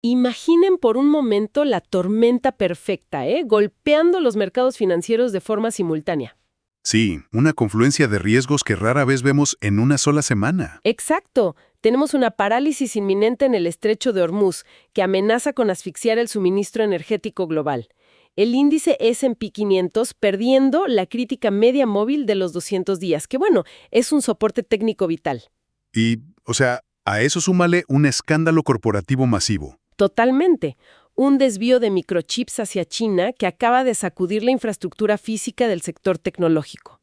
Imaginen por un momento la tormenta perfecta, golpeando los mercados financieros de forma simultánea. Sí, una confluencia de riesgos que rara vez vemos en una sola semana. Exacto. Tenemos una parálisis inminente en el estrecho de Hormuz que amenaza con asfixiar el suministro energético global. El índice S&P 500 perdiendo la crítica media móvil de los 200 días, que bueno, es un soporte técnico vital. Y, a eso súmale un escándalo corporativo masivo. Totalmente. Un desvío de microchips hacia China que acaba de sacudir la infraestructura física del sector tecnológico.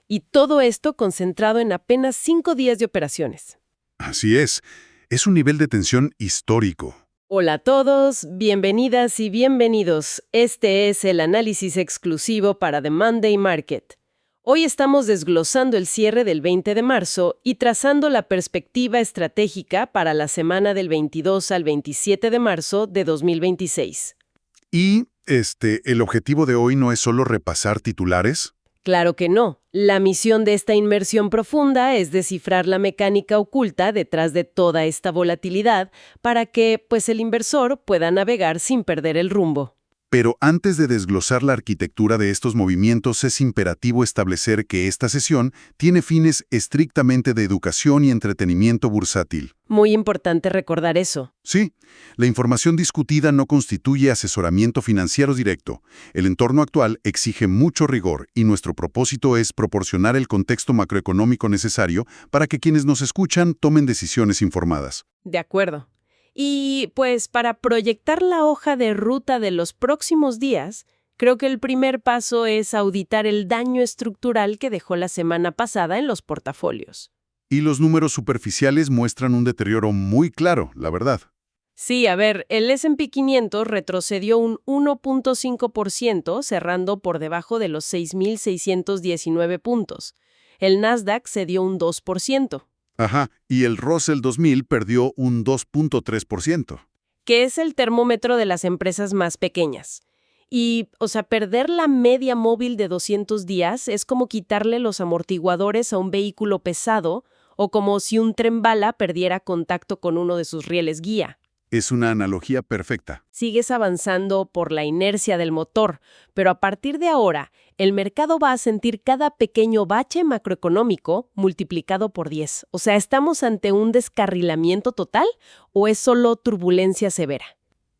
Y todo esto concentrado en apenas 5 días de operaciones. Así es un nivel de tensión histórico. Hola a todos, bienvenidas y bienvenidos. Este es el análisis exclusivo para The Monday Market. Hoy estamos desglosando el cierre del 20 de marzo y trazando la perspectiva estratégica para la semana del 22 al 27 de marzo de 2026. Y, el objetivo de hoy no es solo repasar titulares. Claro que no. La misión de esta inmersión profunda es descifrar la mecánica oculta detrás de toda esta volatilidad para que, el inversor pueda navegar sin perder el rumbo. Pero antes de desglosar la arquitectura de estos movimientos, es imperativo establecer que esta sesión tiene fines estrictamente de educación y entretenimiento bursátil. Muy importante recordar eso. Sí, la información discutida no constituye asesoramiento financiero directo. El entorno actual exige mucho rigor y nuestro propósito es proporcionar el contexto macroeconómico necesario para que quienes nos escuchan tomen decisiones informadas. De acuerdo. Y para proyectar la hoja de ruta de los próximos días, creo que el primer paso es auditar el daño estructural que dejó la semana pasada en los portafolios. Y los números superficiales muestran un deterioro muy claro, la verdad. Sí, el S&P 500 retrocedió un 1.5%, cerrando por debajo de los 6.619 puntos. El Nasdaq cedió un 2%. Ajá, y el Russell 2000 perdió un 2.3%. Que es el termómetro de las empresas más pequeñas. Y, perder la media móvil de 200 días es como quitarle los amortiguadores a un vehículo pesado o como si un tren bala perdiera contacto con uno de sus rieles guía. Es una analogía perfecta. Sigues avanzando por la inercia del motor, pero a partir de ahora, el mercado va a sentir cada pequeño bache macroeconómico multiplicado por 10. ¿Estamos ante un descarrilamiento total o es solo turbulencia severa?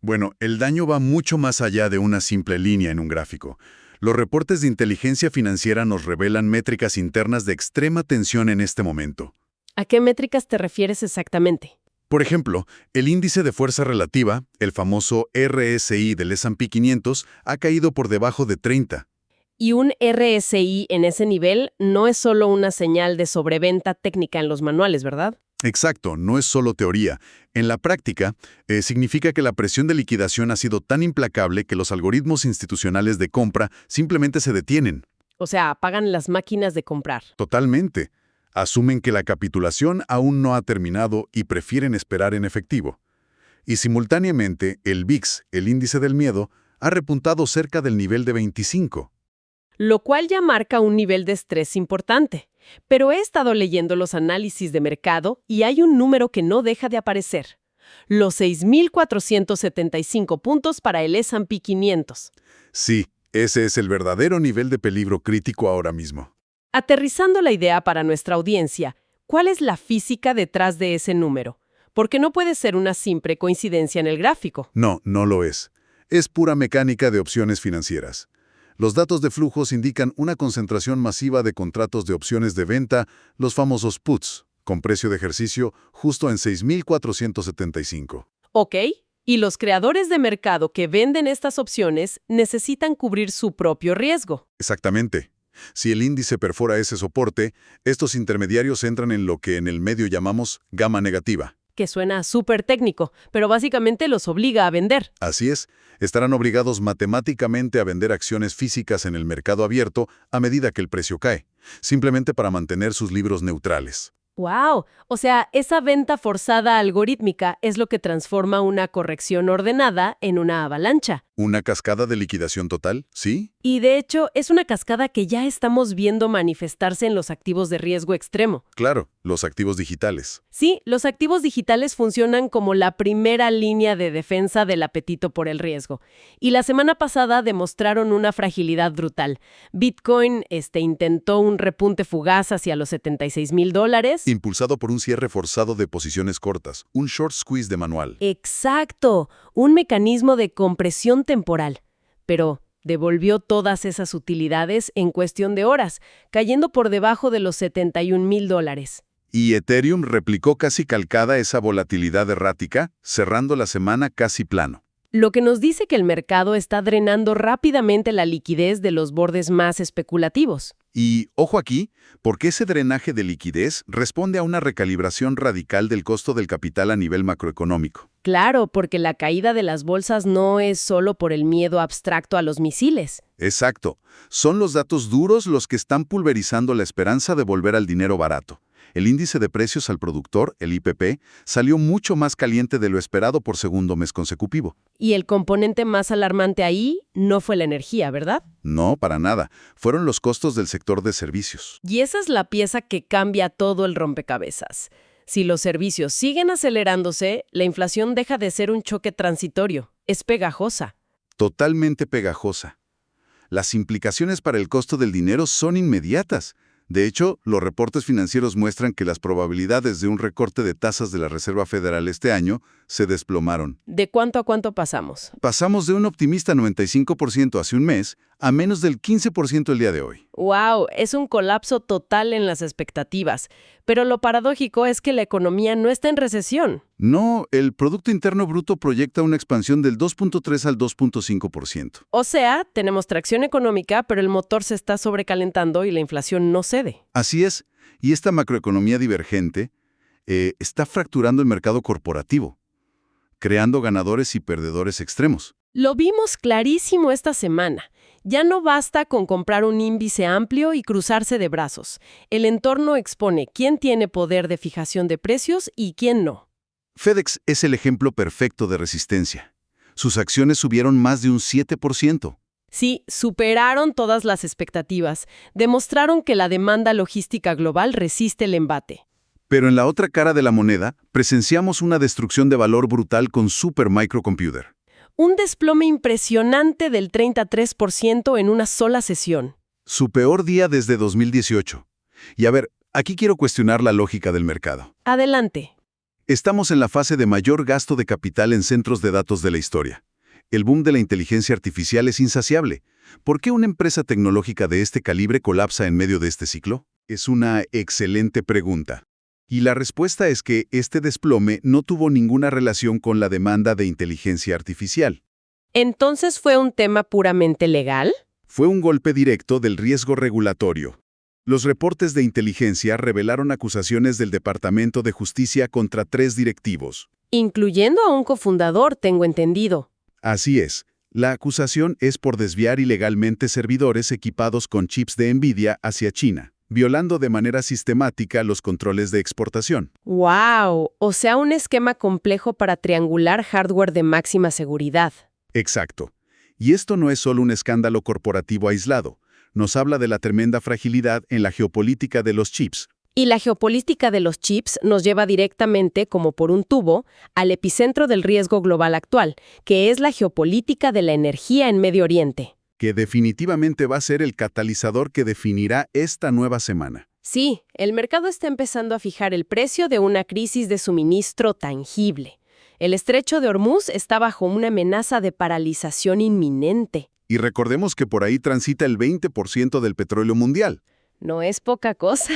Bueno, el daño va mucho más allá de una simple línea en un gráfico. Los reportes de inteligencia financiera nos revelan métricas internas de extrema tensión en este momento. ¿A qué métricas te refieres exactamente? Por ejemplo, el índice de fuerza relativa, el famoso RSI del S&P 500, ha caído por debajo de 30. Y un RSI en ese nivel no es solo una señal de sobreventa técnica en los manuales, ¿verdad? Exacto, no es solo teoría. En la práctica, significa que la presión de liquidación ha sido tan implacable que los algoritmos institucionales de compra simplemente se detienen. Apagan las máquinas de comprar. Totalmente. Asumen que la capitulación aún no ha terminado y prefieren esperar en efectivo. Y simultáneamente, el VIX, el índice del miedo, ha repuntado cerca del nivel de 25. Lo cual ya marca un nivel de estrés importante. Pero he estado leyendo los análisis de mercado y hay un número que no deja de aparecer. Los 6.475 puntos para el S&P 500. Sí, ese es el verdadero nivel de peligro crítico ahora mismo. Aterrizando la idea para nuestra audiencia, ¿cuál es la física detrás de ese número? Porque no puede ser una simple coincidencia en el gráfico. No, no lo es. Es pura mecánica de opciones financieras. Los datos de flujos indican una concentración masiva de contratos de opciones de venta, los famosos puts, con precio de ejercicio justo en 6.475. Ok, y los creadores de mercado que venden estas opciones necesitan cubrir su propio riesgo. Exactamente. Si el índice perfora ese soporte, estos intermediarios entran en lo que en el medio llamamos gama negativa. Que suena súper técnico, pero básicamente los obliga a vender. Así es, estarán obligados matemáticamente a vender acciones físicas en el mercado abierto a medida que el precio cae, simplemente para mantener sus libros neutrales. ¡Wow! Esa venta forzada algorítmica es lo que transforma una corrección ordenada en una avalancha. ¿Una cascada de liquidación total? ¿Sí? Y de hecho, es una cascada que ya estamos viendo manifestarse en los activos de riesgo extremo. Claro, los activos digitales. Sí, los activos digitales funcionan como la primera línea de defensa del apetito por el riesgo. Y la semana pasada demostraron una fragilidad brutal. Bitcoin intentó un repunte fugaz hacia los $76,000. Impulsado por un cierre forzado de posiciones cortas, un short squeeze de manual. Exacto, un mecanismo de compresión temporal. Pero devolvió todas esas utilidades en cuestión de horas, cayendo por debajo de los $71,000. Y Ethereum replicó casi calcada esa volatilidad errática, cerrando la semana casi plano. Lo que nos dice que el mercado está drenando rápidamente la liquidez de los bordes más especulativos. Y, ojo aquí, porque ese drenaje de liquidez responde a una recalibración radical del costo del capital a nivel macroeconómico. Claro, porque la caída de las bolsas no es solo por el miedo abstracto a los misiles. Exacto. Son los datos duros los que están pulverizando la esperanza de volver al dinero barato. El índice de precios al productor, el IPP, salió mucho más caliente de lo esperado por segundo mes consecutivo. Y el componente más alarmante ahí no fue la energía, ¿verdad? No, para nada. Fueron los costos del sector de servicios. Y esa es la pieza que cambia todo el rompecabezas. Si los servicios siguen acelerándose, la inflación deja de ser un choque transitorio. Es pegajosa. Totalmente pegajosa. Las implicaciones para el costo del dinero son inmediatas. De hecho, los reportes financieros muestran que las probabilidades de un recorte de tasas de la Reserva Federal este año se desplomaron. ¿De cuánto a cuánto pasamos? Pasamos de un optimista 95% hace un mes a menos del 15% el día de hoy. ¡Wow! Es un colapso total en las expectativas. Pero lo paradójico es que la economía no está en recesión. No, el Producto Interno Bruto proyecta una expansión del 2.3 al 2.5%. O sea, tenemos tracción económica, pero el motor se está sobrecalentando y la inflación no cede. Así es, y esta macroeconomía divergente está fracturando el mercado corporativo, creando ganadores y perdedores extremos. Lo vimos clarísimo esta semana. Ya no basta con comprar un índice amplio y cruzarse de brazos. El entorno expone quién tiene poder de fijación de precios y quién no. FedEx es el ejemplo perfecto de resistencia. Sus acciones subieron más de un 7%. Sí, superaron todas las expectativas. Demostraron que la demanda logística global resiste el embate. Pero en la otra cara de la moneda, presenciamos una destrucción de valor brutal con Supermicrocomputer. Un desplome impresionante del 33% en una sola sesión. Su peor día desde 2018. Y a ver, aquí quiero cuestionar la lógica del mercado. Adelante. Estamos en la fase de mayor gasto de capital en centros de datos de la historia. El boom de la inteligencia artificial es insaciable. ¿Por qué una empresa tecnológica de este calibre colapsa en medio de este ciclo? Es una excelente pregunta. Y la respuesta es que este desplome no tuvo ninguna relación con la demanda de inteligencia artificial. ¿Entonces fue un tema puramente legal? Fue un golpe directo del riesgo regulatorio. Los reportes de inteligencia revelaron acusaciones del Departamento de Justicia contra 3 directivos. Incluyendo a un cofundador, tengo entendido. Así es. La acusación es por desviar ilegalmente servidores equipados con chips de NVIDIA hacia China, violando de manera sistemática los controles de exportación. ¡Wow! O sea, un esquema complejo para triangular hardware de máxima seguridad. Exacto. Y esto no es solo un escándalo corporativo aislado. Nos habla de la tremenda fragilidad en la geopolítica de los chips. Y la geopolítica de los chips nos lleva directamente, como por un tubo, al epicentro del riesgo global actual, que es la geopolítica de la energía en Medio Oriente. Que definitivamente va a ser el catalizador que definirá esta nueva semana. Sí, el mercado está empezando a fijar el precio de una crisis de suministro tangible. El estrecho de Hormuz está bajo una amenaza de paralización inminente. Y recordemos que por ahí transita el 20% del petróleo mundial. No es poca cosa.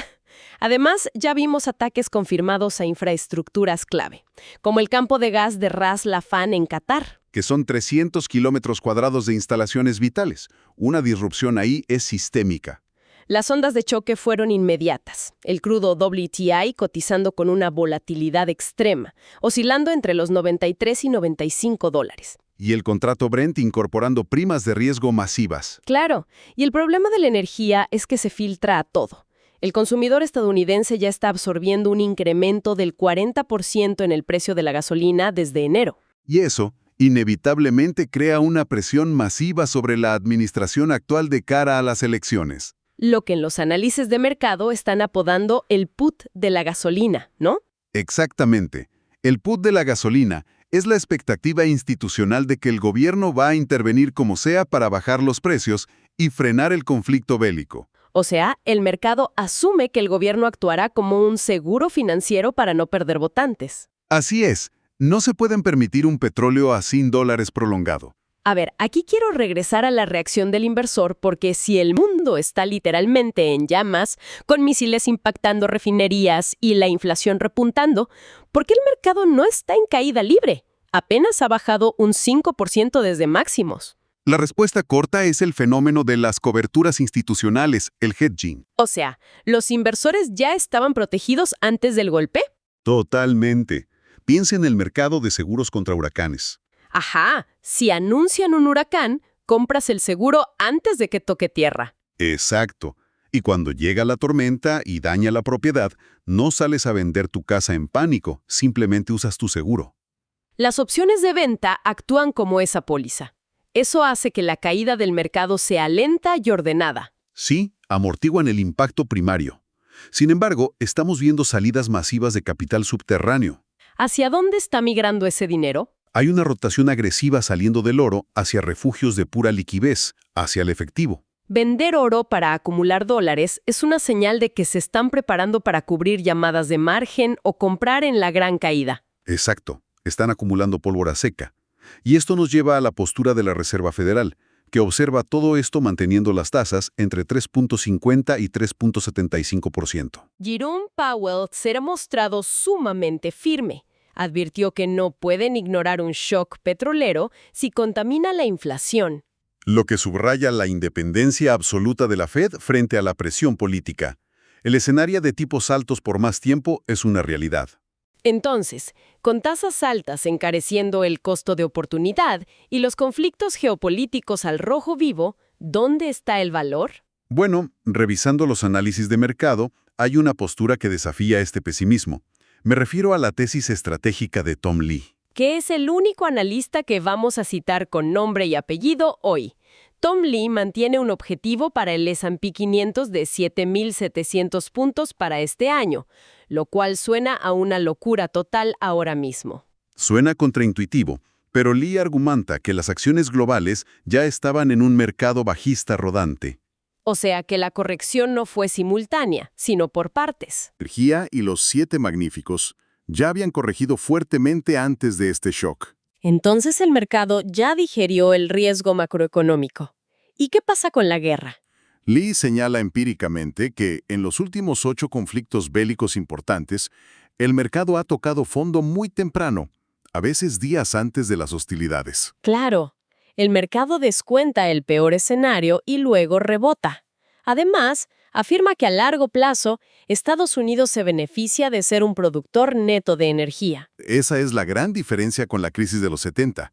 Además, ya vimos ataques confirmados a infraestructuras clave, como el campo de gas de Ras Laffan en Qatar. Que son 300 kilómetros cuadrados de instalaciones vitales. Una disrupción ahí es sistémica. Las ondas de choque fueron inmediatas. El crudo WTI cotizando con una volatilidad extrema, oscilando entre los $93 y $95. Y el contrato Brent incorporando primas de riesgo masivas. Claro, y el problema de la energía es que se filtra a todo. El consumidor estadounidense ya está absorbiendo un incremento del 40% en el precio de la gasolina desde enero. Y eso Inevitablemente crea una presión masiva sobre la administración actual de cara a las elecciones. Lo que en los análisis de mercado están apodando el put de la gasolina, ¿no? Exactamente. El put de la gasolina es la expectativa institucional de que el gobierno va a intervenir como sea para bajar los precios y frenar el conflicto bélico. O sea, el mercado asume que el gobierno actuará como un seguro financiero para no perder votantes. Así es, no se pueden permitir un petróleo a $100 prolongado. A ver, aquí quiero regresar a la reacción del inversor porque si el mundo está literalmente en llamas, con misiles impactando refinerías y la inflación repuntando, ¿por qué el mercado no está en caída libre? Apenas ha bajado un 5% desde máximos. La respuesta corta es el fenómeno de las coberturas institucionales, el hedging. O sea, ¿los inversores ya estaban protegidos antes del golpe? Totalmente. Piensa en el mercado de seguros contra huracanes. Ajá, si anuncian un huracán, compras el seguro antes de que toque tierra. Exacto. Y cuando llega la tormenta y daña la propiedad, no sales a vender tu casa en pánico, simplemente usas tu seguro. Las opciones de venta actúan como esa póliza. Eso hace que la caída del mercado sea lenta y ordenada. Sí, amortiguan el impacto primario. Sin embargo, estamos viendo salidas masivas de capital subterráneo. ¿Hacia dónde está migrando ese dinero? Hay una rotación agresiva saliendo del oro hacia refugios de pura liquidez, hacia el efectivo. Vender oro para acumular dólares es una señal de que se están preparando para cubrir llamadas de margen o comprar en la gran caída. Exacto, están acumulando pólvora seca. Y esto nos lleva a la postura de la Reserva Federal, que observa todo esto manteniendo las tasas entre 3.50 y 3.75%. Jerome Powell se ha mostrado sumamente firme. Advirtió que no pueden ignorar un shock petrolero si contamina la inflación. Lo que subraya la independencia absoluta de la Fed frente a la presión política. El escenario de tipos altos por más tiempo es una realidad. Entonces, con tasas altas encareciendo el costo de oportunidad y los conflictos geopolíticos al rojo vivo, ¿dónde está el valor? Bueno, revisando los análisis de mercado, hay una postura que desafía este pesimismo. Me refiero a la tesis estratégica de Tom Lee. Que es el único analista que vamos a citar con nombre y apellido hoy. Tom Lee mantiene un objetivo para el S&P 500 de 7.700 puntos para este año, lo cual suena a una locura total ahora mismo. Suena contraintuitivo, pero Lee argumenta que las acciones globales ya estaban en un mercado bajista rodante. O sea que la corrección no fue simultánea, sino por partes. Energía y los 7 magníficos ya habían corregido fuertemente antes de este shock. Entonces el mercado ya digerió el riesgo macroeconómico. ¿Y qué pasa con la guerra? Lee señala empíricamente que en los últimos 8 conflictos bélicos importantes, el mercado ha tocado fondo muy temprano, a veces días antes de las hostilidades. Claro, el mercado descuenta el peor escenario y luego rebota. Además, afirma que a largo plazo, Estados Unidos se beneficia de ser un productor neto de energía. Esa es la gran diferencia con la crisis de los 70.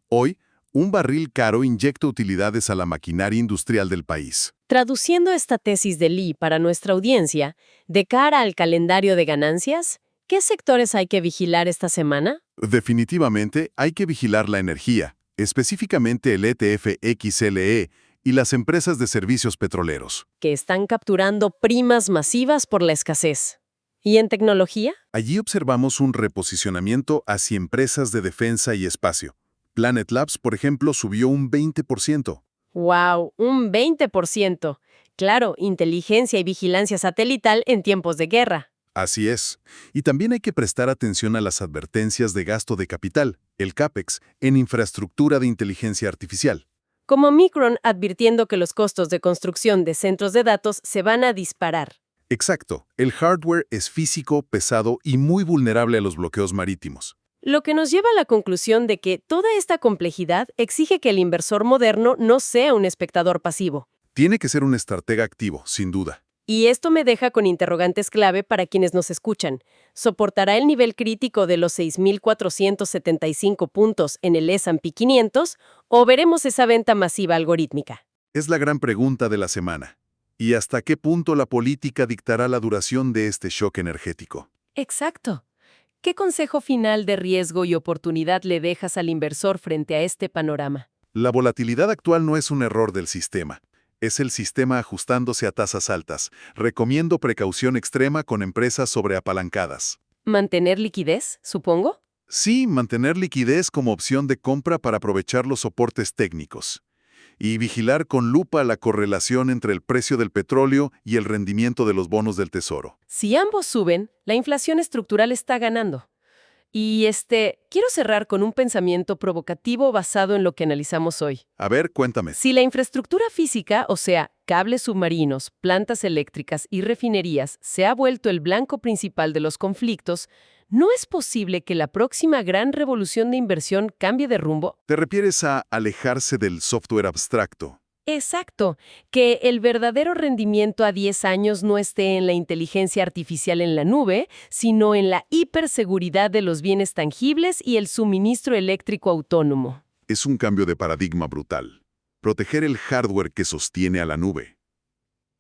Hoy, un barril caro inyecta utilidades a la maquinaria industrial del país. Traduciendo esta tesis de Lee para nuestra audiencia, de cara al calendario de ganancias, ¿qué sectores hay que vigilar esta semana? Definitivamente hay que vigilar la energía, específicamente el ETF XLE y las empresas de servicios petroleros. Que están capturando primas masivas por la escasez. ¿Y en tecnología? Allí observamos un reposicionamiento hacia empresas de defensa y espacio. Planet Labs, por ejemplo, subió un 20%. ¡Wow! Un 20%. Claro, inteligencia y vigilancia satelital en tiempos de guerra. Así es. Y también hay que prestar atención a las advertencias de gasto de capital, el CAPEX, en infraestructura de inteligencia artificial. Como Micron advirtiendo que los costos de construcción de centros de datos se van a disparar. Exacto. El hardware es físico, pesado y muy vulnerable a los bloqueos marítimos. Lo que nos lleva a la conclusión de que toda esta complejidad exige que el inversor moderno no sea un espectador pasivo. Tiene que ser un estratega activo, sin duda. Y esto me deja con interrogantes clave para quienes nos escuchan. ¿Soportará el nivel crítico de los 6.475 puntos en el S&P 500 o veremos esa venta masiva algorítmica? Es la gran pregunta de la semana. ¿Y hasta qué punto la política dictará la duración de este shock energético? Exacto. ¿Qué consejo final de riesgo y oportunidad le dejas al inversor frente a este panorama? La volatilidad actual no es un error del sistema. Es el sistema ajustándose a tasas altas. Recomiendo precaución extrema con empresas sobreapalancadas. ¿Mantener liquidez, supongo? Sí, mantener liquidez como opción de compra para aprovechar los soportes técnicos. Y vigilar con lupa la correlación entre el precio del petróleo y el rendimiento de los bonos del Tesoro. Si ambos suben, la inflación estructural está ganando. Y quiero cerrar con un pensamiento provocativo basado en lo que analizamos hoy. A ver, cuéntame. Si la infraestructura física, o sea, cables submarinos, plantas eléctricas y refinerías, se ha vuelto el blanco principal de los conflictos, ¿no es posible que la próxima gran revolución de inversión cambie de rumbo? ¿Te refieres a alejarse del software abstracto? Exacto, que el verdadero rendimiento a 10 años no esté en la inteligencia artificial en la nube, sino en la hiperseguridad de los bienes tangibles y el suministro eléctrico autónomo. Es un cambio de paradigma brutal. Proteger el hardware que sostiene a la nube.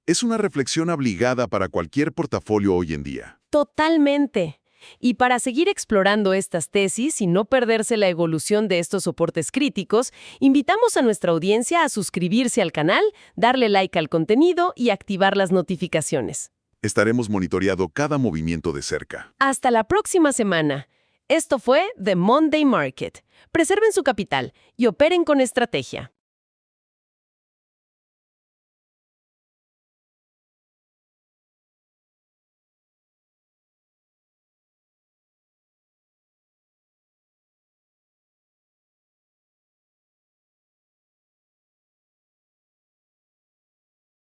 Es una reflexión obligada para cualquier portafolio hoy en día. Totalmente. Y para seguir explorando estas tesis y no perderse la evolución de estos soportes críticos, invitamos a nuestra audiencia a suscribirse al canal, darle like al contenido y activar las notificaciones. Estaremos monitoreando cada movimiento de cerca. Hasta la próxima semana. Esto fue The Monday Market. Preserven su capital y operen con estrategia.